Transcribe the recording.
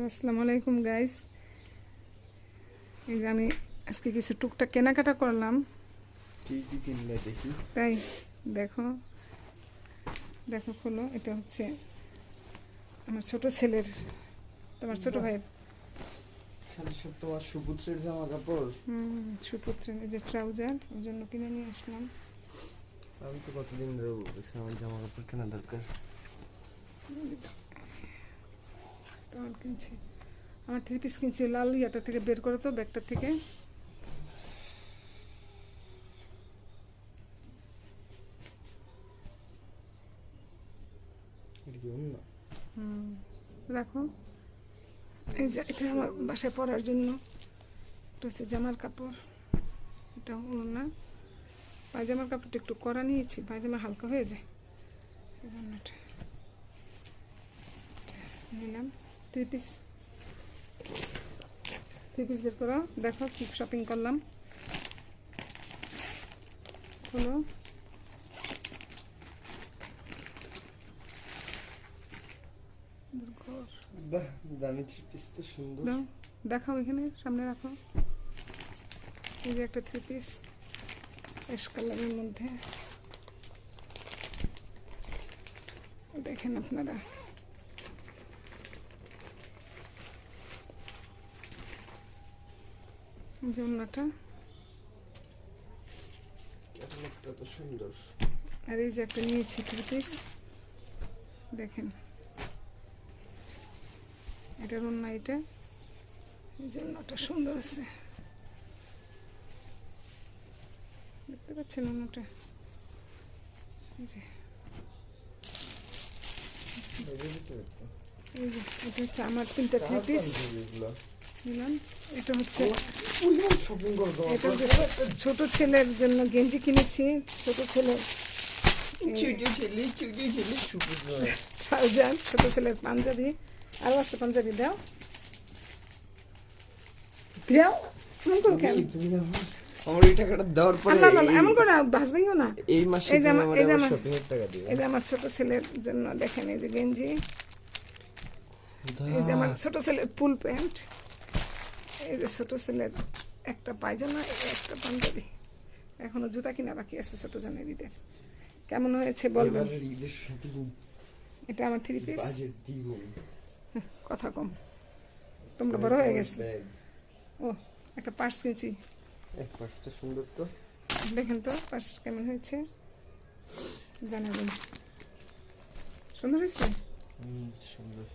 আসসালামু আলাইকুম গাইস। এই যে আমি আজকে কিছু টুকটাক কেনাকাটা করলাম। কি কি কিনলে দেখি? তাই দেখো দেখো খোলো। এটা হচ্ছে আমার ছোট ছেলের, তোমার ছোট ভাইয়ের। খালি সব তোমার সুপুত্রের জামা কাপড়। সুপুত্রের এই যে ট্রাউজার, ওর জন্য কিনে নিয়ে আসলাম। আমি তো কতদিন ধরে বলতেছি আমার জামা কাপড় কেনা দরকার। টল কিনছি, আমার 3 পিস কিনছি। লাল ইয়াটা থেকে বের করো তো, ব্যাগটা থেকে। এটা কি অন্য? রাখো। এই যে এটা আমার বাসায় পরার জন্য। এটা হচ্ছে জামার কাপড়, এটা ওড়না। পায়জামার কাপড়টা একটু কড়া নিয়েছি, পায়জামা হালকা হয়ে যায়, এই জন্য এটা নিলাম। 3 পিস, 3 পিস বের করো। দেখো কি শপিং করলাম, হলো। বাহ, দামি থ্রি পিস তো সুন্দর। দাও, দেখাও, এখানে সামনে রাখো। এই যে একটা 3 পিস অ্যাশ কালারের মধ্যে, দেখেন আপনারা। জন্যটা এটা লোকটা তো সুন্দর। আর এই যে একটা নিয়েছি 3 পিস, দেখেন এটার অন্য, এটা এই জন্যটা সুন্দর আছে, দেখতে পাচ্ছেন অন্যটা। এই যে এটা হচ্ছে আমার 3টা 3 পিস নিলাম। এটা হচ্ছে এটা ছোট ছেলের জন্য গেঞ্জি কিনেছি, ছোট ছেলের ট্রাউজার, ছোট ছেলের পাঞ্জাবি, আরও আছে পাঞ্জাবি। দাও দাও, এমন করো কেন? আমার এই টাকাটা দেওয়ার পরে না না না, এমন করে ভাসবেন না। এই মাসে এই যে তুমি আমার, আমারে আমার শপিং এর টাকা দিবে। এই যে আমার ছোট ছেলের জন্য দেখেন, এই যে গেঞ্জি, এই যে আমার ছোট ছেলের ফুল প্যান্ট, এই যে ছোট ছেলের একটা পায়জামা, একটা পাঞ্জাবি। এখনো জুতা কিনা বাকি আছে ছোট জনের ঈদের। কেমন হয়েছে বলবেন? এবারের ঈদের শপিং এটা আমার 3 পিস। বাজেট দ্বিগুণ। কথা কম, তোমরা বড় হয়ে গেছে। ও একটা পার্স কিনছি, এক পাশটা সুন্দর তো। দেখেন তো পার্স কেমন হয়েছে, জানাবেন। সুন্দর হয়েছে। সুন্দর।